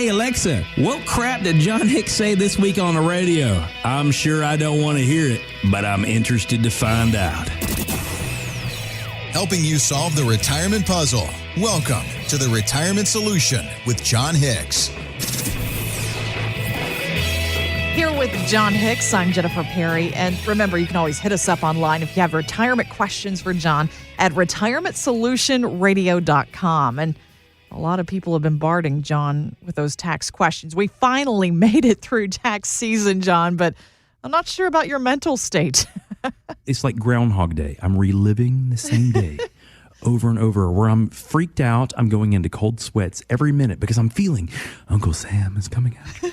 Hey, Alexa, what crap did John Hicks say this week on the radio? I'm sure I don't want to hear it, but I'm interested to find out. Helping you solve the retirement puzzle. Welcome to The Retirement Solution with John Hicks. Here with John Hicks, I'm Jennifer Perry. And remember, you can always hit us up online if you have retirement questions for John at retirementsolutionradio.com. And a lot of people have been bombarding John with those tax questions. We finally made it through tax season, John, but I'm not sure about your mental state. It's like Groundhog Day. I'm reliving the same day over and over, where I'm freaked out. I'm going into cold sweats every minute because I'm feeling Uncle Sam is coming out.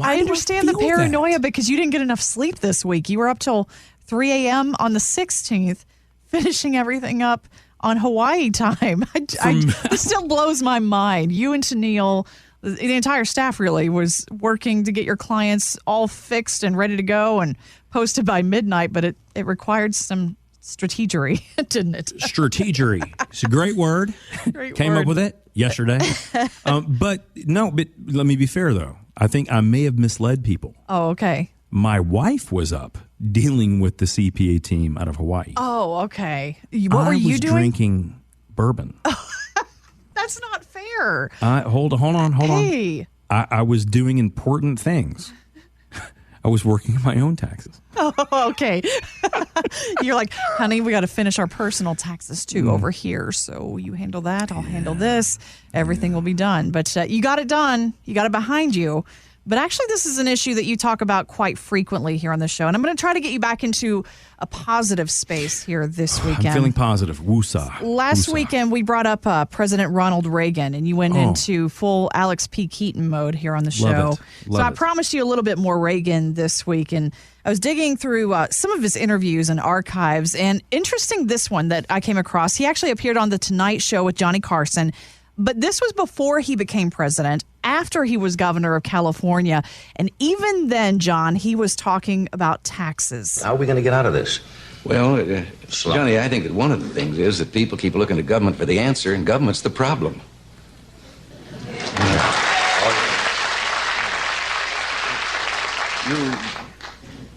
I understand the paranoia because you didn't get enough sleep this week. You were up till 3 a.m. on the 16th, finishing everything up on Hawaii time. This still blows my mind. You and Tennille, the entire staff really, was working to get your clients all fixed and ready to go and posted by midnight, but it required some strategery, didn't it? Strategery. It's a great word. Came up with it yesterday. But let me be fair, though. I think I may have misled people. Oh, okay. My wife was up dealing with the CPA team out of Hawaii. Oh, okay. What were you doing? I was drinking bourbon. That's not fair. Hold on. Hey. I was doing important things. I was working on my own taxes. Oh, okay. You're like, honey, we got to finish our personal taxes too over here. So you handle that. I'll handle this. Everything will be done. But you got it done. You got it behind you. But actually, this is an issue that you talk about quite frequently here on the show. And I'm going to try to get you back into a positive space here this weekend. I'm feeling positive. Woosah. Last weekend, we brought up President Ronald Reagan, and you went into full Alex P. Keaton mode here on the show. So I promised you a little bit more Reagan this week. And I was digging through some of his interviews and archives. And interesting, this one that I came across. He actually appeared on The Tonight Show with Johnny Carson. But this was before he became president, after he was governor of California. And even then, John, he was talking about taxes. How are we going to get out of this? Well, Johnny, I think that one of the things is that people keep looking to government for the answer, and government's the problem. A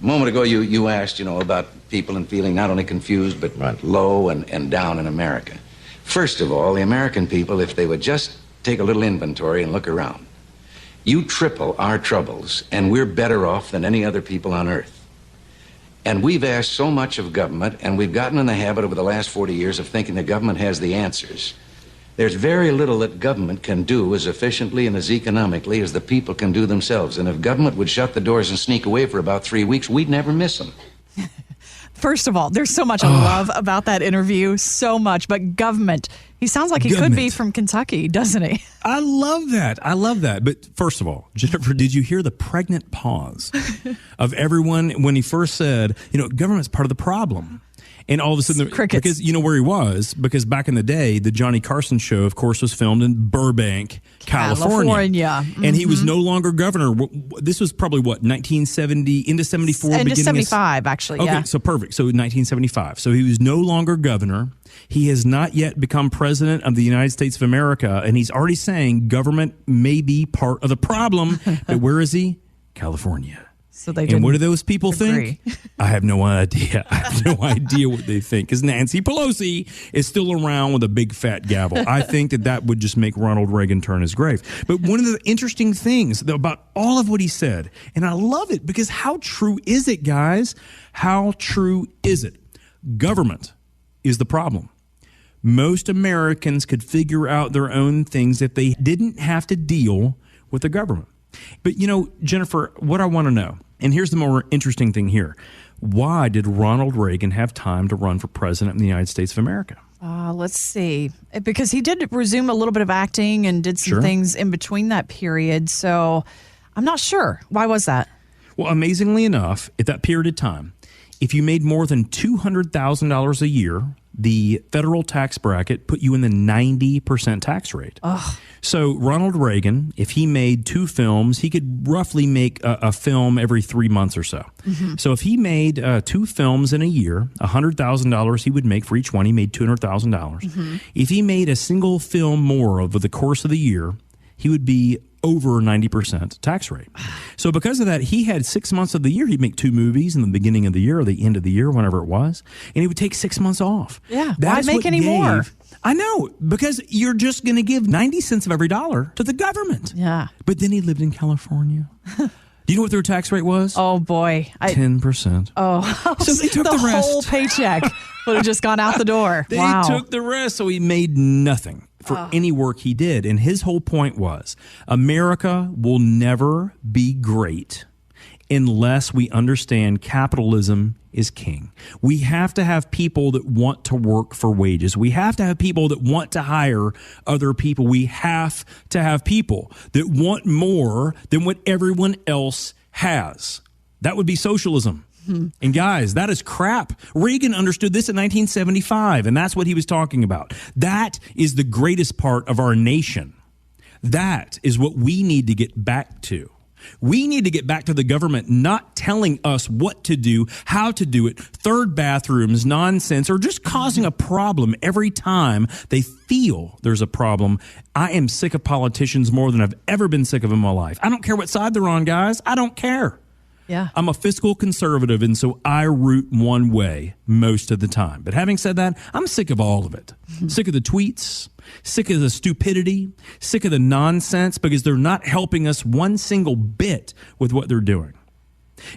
moment ago, you asked, about people and feeling not only confused, but low and down in America. First of all, the American people, if they would just take a little inventory and look around, you triple our troubles, and we're better off than any other people on earth. And we've asked so much of government, and we've gotten in the habit over the last 40 years of thinking the government has the answers. There's very little that government can do as efficiently and as economically as the people can do themselves. And if government would shut the doors and sneak away for about 3 weeks, we'd never miss them. First of all, there's so much I love about that interview, so much. But government, he sounds like he could be from Kentucky, doesn't he? I love that. But first of all, Jennifer, did you hear the pregnant pause of everyone when he first said, government's part of the problem? And all of a sudden, crickets. Because you know where he was, because back in the day, the Johnny Carson show, of course, was filmed in Burbank, California. Mm-hmm. And he was no longer governor. This was probably, 1970, into 74? Into 75, actually, Okay, so perfect. So 1975. So he was no longer governor. He has not yet become president of the United States of America, and he's already saying government may be part of the problem. But where is he? California. So they and what do those people agree. think? I have no idea. I have no idea what they think. Because Nancy Pelosi is still around with a big fat gavel. I think that would just make Ronald Reagan turn his grave. But one of the interesting things about all of what he said, and I love it because how true is it, guys? How true is it? Government is the problem. Most Americans could figure out their own things if they didn't have to deal with the government. But, Jennifer, what I want to know, and here's the more interesting thing here. Why did Ronald Reagan have time to run for president of the United States of America? Let's see. Because he did resume a little bit of acting and did some things in between that period. So I'm not sure. Why was that? Well, amazingly enough, at that period of time, if you made more than $200,000 a year, the federal tax bracket put you in the 90% tax rate. Ugh. So Ronald Reagan, if he made 2 films, he could roughly make a film every 3 months or so. Mm-hmm. So if he made 2 films in a year, $100,000 he would make for each one. He made $200,000. Mm-hmm. If he made a single film more over the course of the year, he would be over 90% tax rate. So because of that, he had 6 months of the year. He'd make 2 movies in the beginning of the year or the end of the year, whenever it was, and he would take 6 months off. Yeah, why make any more? I know, because you're just going to give 90 cents of every dollar to the government. Yeah. But then he lived in California. Do you know what their tax rate was? Oh, boy. 10%. Oh, so they took the rest. The whole paycheck would have just gone out the door. They wow. took the rest, so he made nothing for any work he did. And his whole point was, America will never be great unless we understand capitalism is king. We have to have people that want to work for wages. We have to have people that want to hire other people. We have to have people that want more than what everyone else has. That would be socialism. And guys, that is crap. Reagan understood this in 1975, and that's what he was talking about. That is the greatest part of our nation. That is what we need to get back to. We need to get back to the government not telling us what to do, how to do it, third bathrooms, nonsense, or just causing a problem every time they feel there's a problem. I am sick of politicians more than I've ever been sick of in my life. I don't care what side they're on, guys. I don't care. Yeah. I'm a fiscal conservative, and so I root one way most of the time. But having said that, I'm sick of all of it. Sick of the tweets, sick of the stupidity, sick of the nonsense, because they're not helping us one single bit with what they're doing.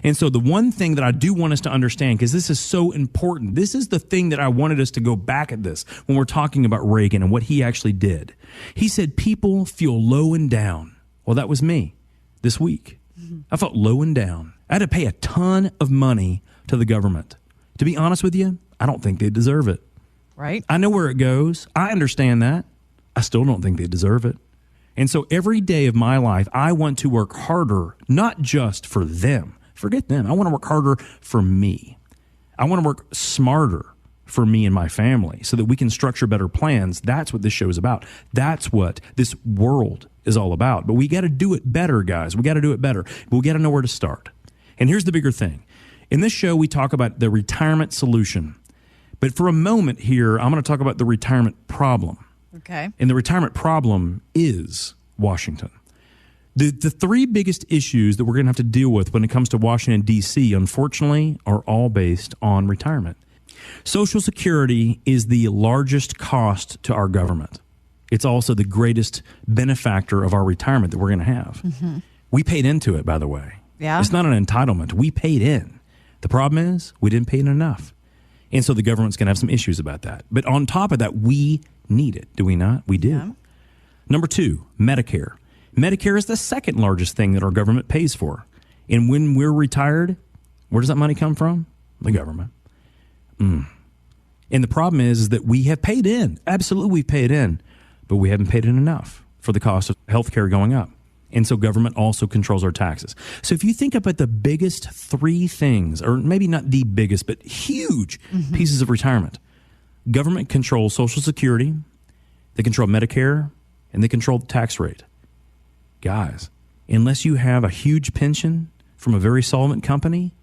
And so the one thing that I do want us to understand, because this is so important, this is the thing that I wanted us to go back at this when we're talking about Reagan and what he actually did. He said people feel low and down. Well, that was me this week. I felt low and down. I had to pay a ton of money to the government. To be honest with you, I don't think they deserve it. Right. I know where it goes. I understand that. I still don't think they deserve it. And so every day of my life, I want to work harder, not just for them. Forget them. I want to work harder for me. I want to work smarter for me and my family so that we can structure better plans. That's what this show is about. That's what this world is all about. But we got to do it better, guys. We got to do it better. But we got to know where to start. And here's the bigger thing. In this show, we talk about the retirement solution. But for a moment here, I'm going to talk about the retirement problem. Okay. And the retirement problem is Washington. The 3 biggest issues that we're going to have to deal with when it comes to Washington, D.C., unfortunately, are all based on retirement. Social Security is the largest cost to our government. It's also the greatest benefactor of our retirement that we're going to have. Mm-hmm. We paid into it, by the way. Yeah. It's not an entitlement. We paid in. The problem is we didn't pay in enough. And so the government's going to have some issues about that. But on top of that, we need it. Do we not? We do. Yeah. Number 2, Medicare. Medicare is the second largest thing that our government pays for. And when we're retired, where does that money come from? The government. And the problem is that we have paid in. Absolutely, we've paid in. But we haven't paid in enough for the cost of health care going up. And so government also controls our taxes. So if you think about the biggest 3 things, or maybe not the biggest, but huge pieces of retirement, government controls Social Security, they control Medicare, and they control the tax rate. Guys, unless you have a huge pension from a very solvent company,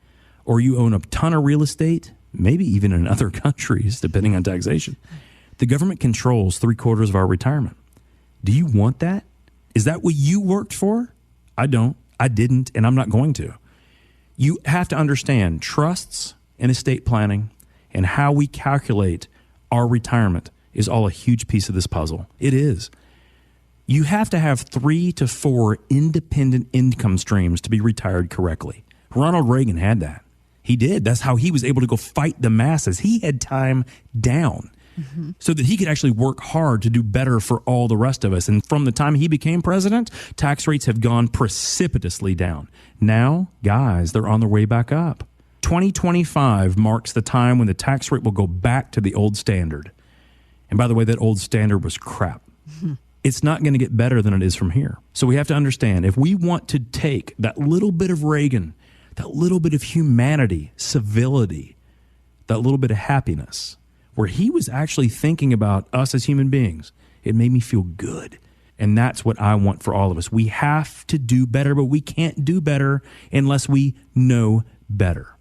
or you own a ton of real estate, maybe even in other countries, depending on taxation, the government controls 3/4 of our retirement. Do you want that? Is that what you worked for? I don't. I didn't, and I'm not going to. You have to understand trusts and estate planning and how we calculate our retirement is all a huge piece of this puzzle. It is. You have to have 3 to 4 independent income streams to be retired correctly. Ronald Reagan had that. He did. That's how he was able to go fight the masses. He had time down. So that he could actually work hard to do better for all the rest of us. And from the time he became president, tax rates have gone precipitously down. Now, guys, they're on their way back up. 2025 marks the time when the tax rate will go back to the old standard. And by the way, that old standard was crap. It's not going to get better than it is from here. So we have to understand, if we want to take that little bit of Reagan, that little bit of humanity, civility, that little bit of happiness, where he was actually thinking about us as human beings, it made me feel good. And that's what I want for all of us. We have to do better, but we can't do better unless we know better.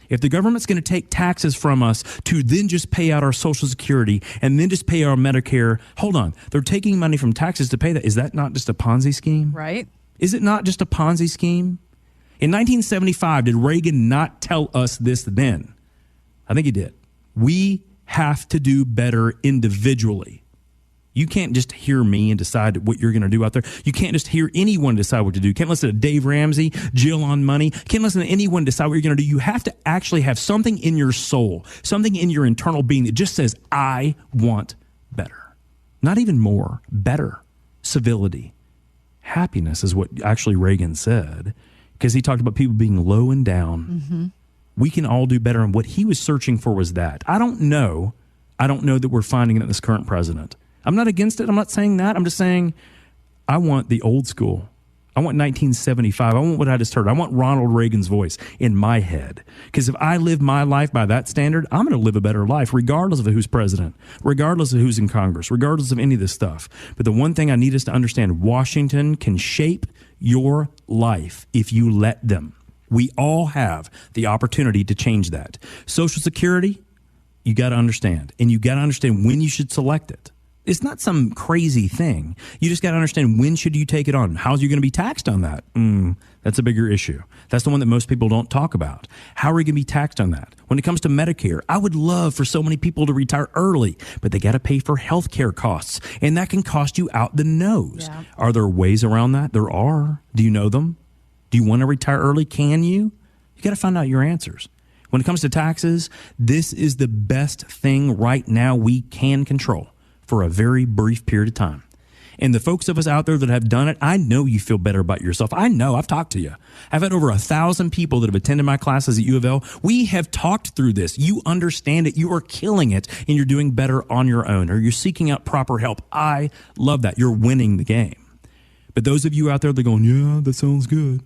If the government's going to take taxes from us to then just pay out our Social Security and then just pay our Medicare, hold on. They're taking money from taxes to pay that. Is that not just a Ponzi scheme? Right. Is it not just a Ponzi scheme? In 1975, did Reagan not tell us this then? I think he did. We have to do better individually. You can't just hear me and decide what you're going to do out there. You can't just hear anyone decide what to do. You can't listen to Dave Ramsey, Jill on Money. You can't listen to anyone decide what you're going to do. You have to actually have something in your soul, something in your internal being that just says, I want better. Not even more, better. Civility. Happiness is what actually Reagan said, because he talked about people being low and down. Mm-hmm. We can all do better. And what he was searching for was that. I don't know that we're finding it in this current president. I'm not against it. I'm not saying that. I'm just saying I want the old school. I want 1975. I want what I just heard. I want Ronald Reagan's voice in my head. Because if I live my life by that standard, I'm going to live a better life, regardless of who's president, regardless of who's in Congress, regardless of any of this stuff. But the one thing I need us to understand, Washington can shape your life if you let them. We all have the opportunity to change that. Social Security, you got to understand. And you got to understand when you should select it. It's not some crazy thing. You just got to understand, when should you take it on? How's you going to be taxed on that? That's a bigger issue. That's the one that most people don't talk about. How are you going to be taxed on that? When it comes to Medicare, I would love for so many people to retire early, but they got to pay for health care costs, and that can cost you out the nose. Yeah. Are there ways around that? There are. Do you know them? Do you want to retire early? Can you? You got to find out your answers. When it comes to taxes, this is the best thing right now we can control for a very brief period of time. And the folks of us out there that have done it, I know you feel better about yourself. I know. I've talked to you. I've had over 1,000 people that have attended my classes at U of L. We have talked through this. You understand it. You are killing it, and you're doing better on your own, or you're seeking out proper help. I love that. You're winning the game. But those of you out there that are going, yeah, that sounds good,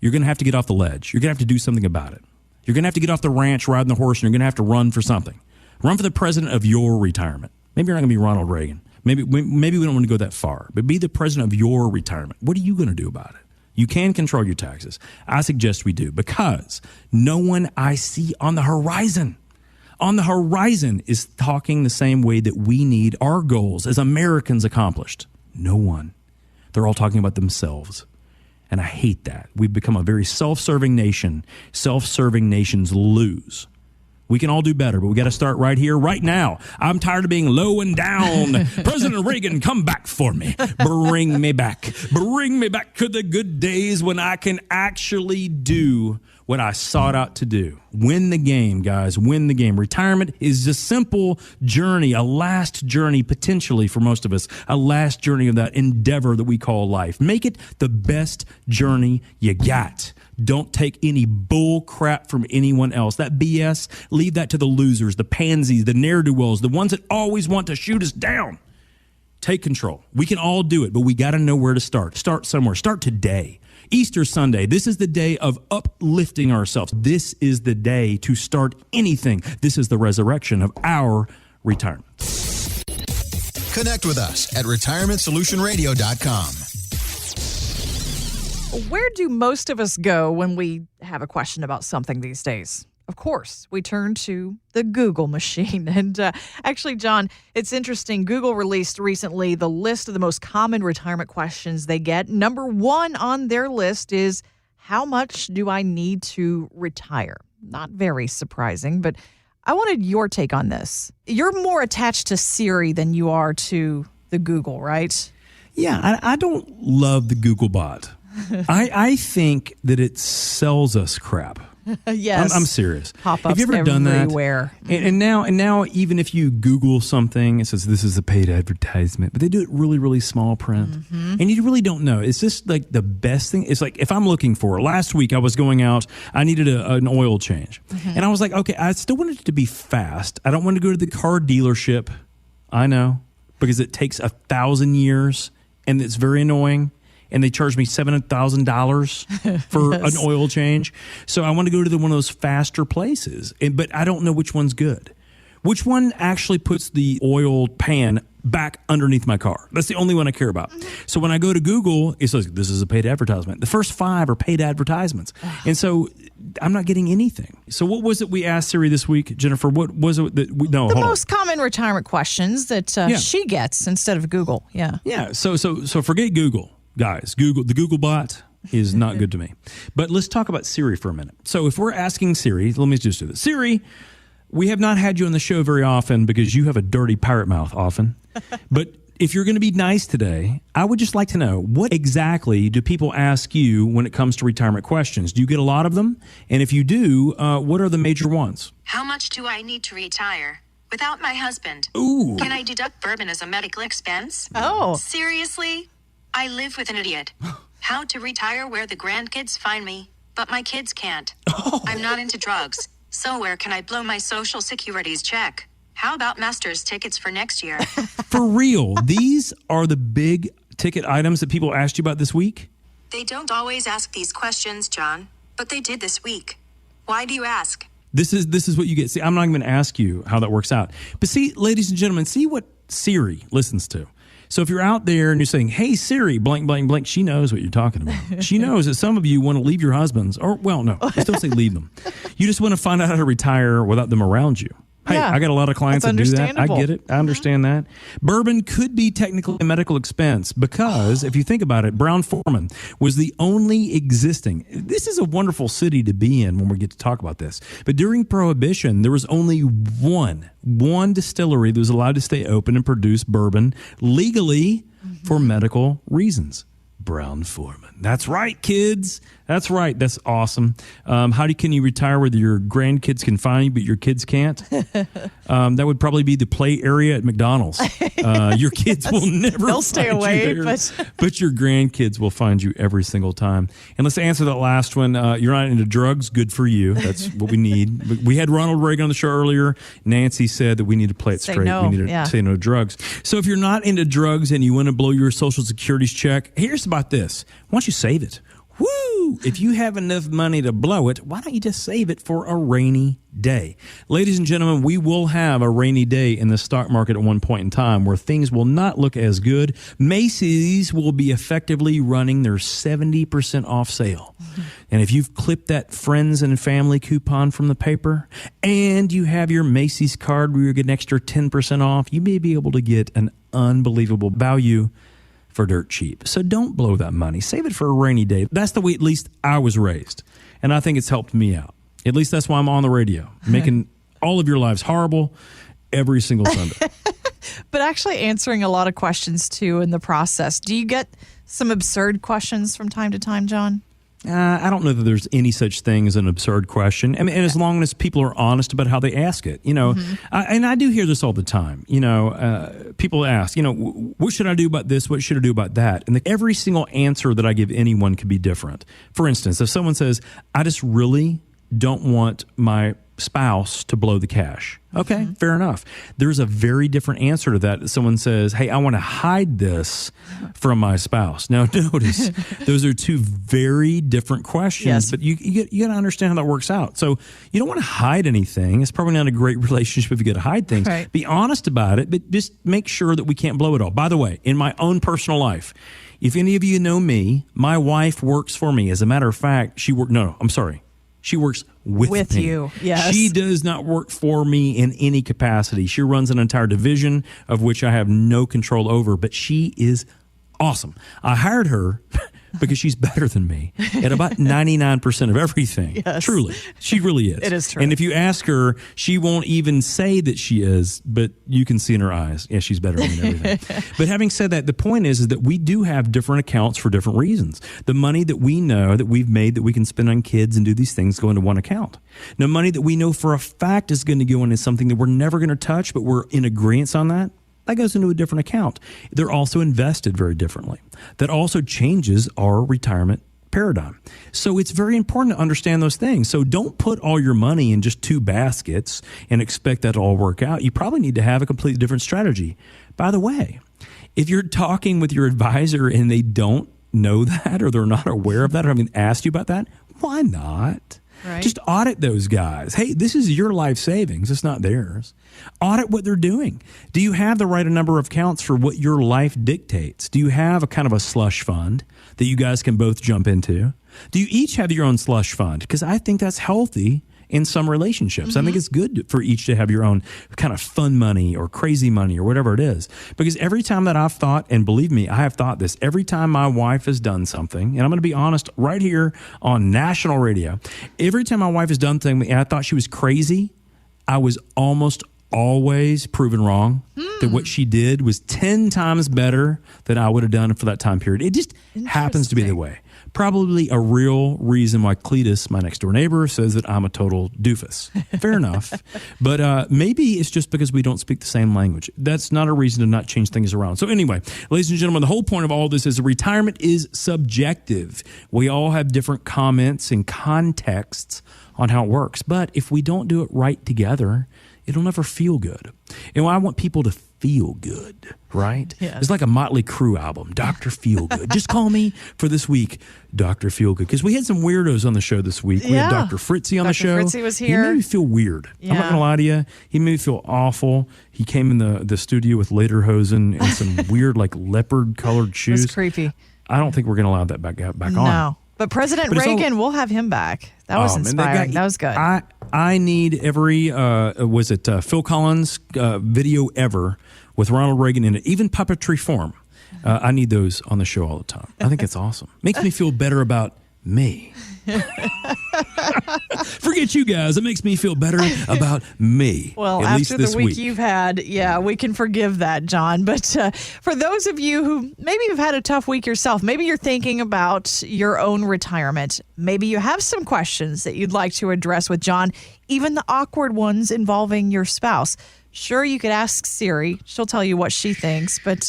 you're going to have to get off the ledge. You're going to have to do something about it. You're going to have to get off the ranch riding the horse, and you're going to have to run for something. Run for the president of your retirement. Maybe you're not going to be Ronald Reagan. Maybe we don't want to go that far, but be the president of your retirement. What are you going to do about it? You can control your taxes. I suggest we do, because no one I see on the horizon is talking the same way that we need our goals as Americans accomplished. No one. They're all talking about themselves. And I hate that. We've become a very self-serving nation. Self-serving nations lose. We can all do better, but we got to start right here, right now. I'm tired of being low and down. President Reagan, come back for me. Bring me back. Bring me back to the good days when I can actually do what I sought out to do. Win the game, guys. Win the game. Retirement is a simple journey, a last journey potentially for most of us, a last journey of that endeavor that we call life. Make it the best journey you got. Don't take any bull crap from anyone else. That BS, leave that to the losers, the pansies, the ne'er-do-wells, the ones that always want to shoot us down. Take control. We can all do it, but we got to know where to start. Start somewhere. Start today. Easter Sunday, this is the day of uplifting ourselves. This is the day to start anything. This is the resurrection of our retirement. Connect with us at retirementsolutionradio.com. Where do most of us go when we have a question about something these days? Of course, we turn to the Google machine. And actually, John, it's interesting. Google released recently the list of the most common retirement questions they get. Number one on their list is, how much do I need to retire? Not very surprising, but I wanted your take on this. You're more attached to Siri than you are to the Google, right? Yeah, I don't love the Google bot. I think that it sells us crap. Yes, I'm serious. Pop-ups have you ever done everywhere. that? And now, even if you Google something, it says this is a paid advertisement, but they do it really, really small print, and you really don't know. It's just like the best thing. It's like if I'm looking for. Last week, I was going out. I needed an oil change, and I was like, okay, I still wanted it to be fast. I don't want to go to the car dealership. I know, because it takes 1,000 years, and it's very annoying. And they charged me $7,000 for an oil change. So I want to go to one of those faster places. But I don't know which one's good. Which one actually puts the oil pan back underneath my car. That's the only one I care about. So when I go to Google, it says, this is a paid advertisement. The first 5 are paid advertisements. And so I'm not getting anything. So what was it we asked Siri this week, Jennifer? What was it that we, no, the most common retirement questions that she gets instead of Google. Yeah. Yeah. So forget Google, guys. The Google bot is not good to me. But let's talk about Siri for a minute. So if we're asking Siri, let me just do this. Siri, we have not had you on the show very often because you have a dirty pirate mouth often. But if you're going to be nice today, I would just like to know, what exactly do people ask you when it comes to retirement questions? Do you get a lot of them? And if you do, what are the major ones? How much do I need to retire without my husband? Ooh. Can I deduct bourbon as a medical expense? Oh. Seriously? I live with an idiot. How to retire where the grandkids find me, but my kids can't. Oh. I'm not into drugs, so where can I blow my Social Security's check? How about Masters tickets for next year? For real, these are the big ticket items that people asked you about this week? They don't always ask these questions, John, but they did this week. Why do you ask? This is what you get. See, I'm not even going to ask you how that works out. But see, ladies and gentlemen, see what Siri listens to. So if you're out there and you're saying, hey, Siri, blank, blank, blank, she knows what you're talking about. She knows that some of you want to leave your husbands, or, well, no, just don't say leave them. You just want to find out how to retire without them around you. Hey, Yeah, I got a lot of clients that do that. I get it. I understand that. Bourbon could be technically a medical expense because if you think about it, Brown-Forman was the only existing. This is a wonderful city to be in when we get to talk about this. But during Prohibition, there was only one distillery that was allowed to stay open and produce bourbon legally for medical reasons. Brown-Forman. That's right, kids. That's right. That's awesome. Can you retire where your grandkids can find you, but your kids can't? That would probably be the play area at McDonald's. Your kids will never They'll stay find away, you there, but your grandkids will find you every single time. And let's answer that last one. You're not into drugs. Good for you. That's what we need. We had Ronald Reagan on the show earlier. Nancy said that we need to play it straight. No. We need to say no to drugs. So if you're not into drugs and you want to blow your Social Security's check, here's about this. Why don't you save it? Woo! If you have enough money to blow it, why don't you just save it for a rainy day? Ladies and gentlemen, we will have a rainy day in the stock market at one point in time where things will not look as good. Macy's will be effectively running their 70% off sale. And if you've clipped that friends and family coupon from the paper and you have your Macy's card where you get an extra 10% off, you may be able to get an unbelievable value for dirt cheap. So don't blow that money. Save it for a rainy day. That's the way at least I was raised. And I think it's helped me out. At least that's why I'm on the radio, making all of your lives horrible every single Sunday. But actually answering a lot of questions too in the process. Do you get some absurd questions from time to time, John? I don't know that there's any such thing as an absurd question. I mean, and as long as people are honest about how they ask it, and I do hear this all the time. People ask, what should I do about this? What should I do about that? And every single answer that I give anyone could be different. For instance, if someone says, I just really don't want my spouse to blow the cash. Okay, fair enough. There's a very different answer to that. Someone says, hey, I want to hide this from my spouse. Now, notice, those are two very different questions, Yes. but you got to understand how that works out. So you don't want to hide anything. It's probably not a great relationship if you got to hide things. Right. Be honest about it, but just make sure that we can't blow it all. By the way, in my own personal life, if any of you know me, my wife works for me. As a matter of fact, she works with me. you, yes. She does not work for me in any capacity. She runs an entire division of which I have no control over, but she is awesome. I hired her because she's better than me at about 99% of everything. Yes. Truly. She really is. It is true. And if you ask her, she won't even say that she is, but you can see in her eyes, yeah, she's better than me and everything. But having said that, the point is that we do have different accounts for different reasons. The money that we know that we've made that we can spend on kids and do these things go into one account. Now, money that we know for a fact is going to go into something that we're never going to touch, but we're in agreement on that goes into a different account. They're also invested very differently. That also changes our retirement paradigm. So it's very important to understand those things. So don't put all your money in just two baskets and expect that to all work out. You probably need to have a completely different strategy. By the way, if you're talking with your advisor and they don't know that or they're not aware of that or haven't asked you about that, why not? Right. Just audit those guys. Hey, this is your life savings. It's not theirs. Audit what they're doing. Do you have the right number of accounts for what your life dictates? Do you have a kind of a slush fund that you guys can both jump into? Do you each have your own slush fund? Because I think that's healthy in some relationships. I think it's good for each to have your own kind of fun money or crazy money or whatever it is. Because every time that I've thought, and believe me, I have thought this, every time my wife has done something, and I'm going to be honest right here on national radio, every time my wife has done something and I thought she was crazy, I was almost always proven wrong. That what she did was 10 times better than I would have done for that time period. It just happens to be the way. Probably a real reason why Cletus, my next door neighbor, says that I'm a total doofus. Fair enough. But maybe it's just because we don't speak the same language. That's not a reason to not change things around. So anyway, ladies and gentlemen, the whole point of all this is retirement is subjective. We all have different comments and contexts on how it works. But if we don't do it right together, it'll never feel good. And I want people to feel good, right? Yes. It's like a Motley Crue album, Dr. Feel Good. Just call me for this week, Dr. Feel Good. Because we had some weirdos on the show this week. We had Dr. Fritzy on the show. Dr. Fritzy was here. He made me feel weird. I'm not going to lie to you. He made me feel awful. He came in the studio with lederhosen and some weird like leopard-colored shoes. It was creepy. I don't think we're going to allow that back on. No. But President Reagan, we'll have him back. That was inspiring. That was good. I need every, Phil Collins video ever with Ronald Reagan in it, even puppetry form. I need those on the show all the time. I think it's awesome. Makes me feel better about me. Forget you guys. It makes me feel better about me. Well, at least after this the week you've had, we can forgive that, John. But for those of you who maybe you've had a tough week yourself, maybe you're thinking about your own retirement, maybe you have some questions that you'd like to address with John, even the awkward ones involving your spouse. Sure, you could ask Siri. She'll tell you what she thinks, but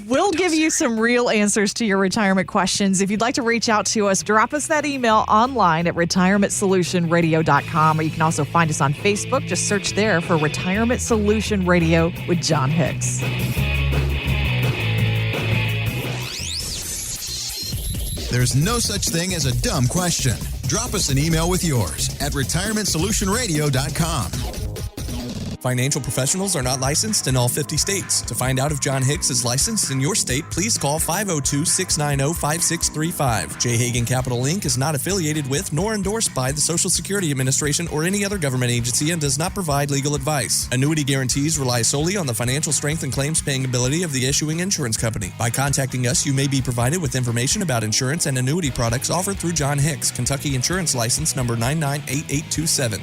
we'll give you some real answers to your retirement questions. If you'd like to reach out to us, drop us that email online at retirementsolutionradio.com, or you can also find us on Facebook. Just search there for Retirement Solution Radio with John Hicks. There's no such thing as a dumb question. Drop us an email with yours at retirementsolutionradio.com. Financial professionals are not licensed in all 50 states. To find out if John Hicks is licensed in your state, please call 502-690-5635. J. Hagan Capital Inc. is not affiliated with nor endorsed by the Social Security Administration or any other government agency and does not provide legal advice. Annuity guarantees rely solely on the financial strength and claims paying ability of the issuing insurance company. By contacting us, you may be provided with information about insurance and annuity products offered through John Hicks, Kentucky Insurance License number 998827.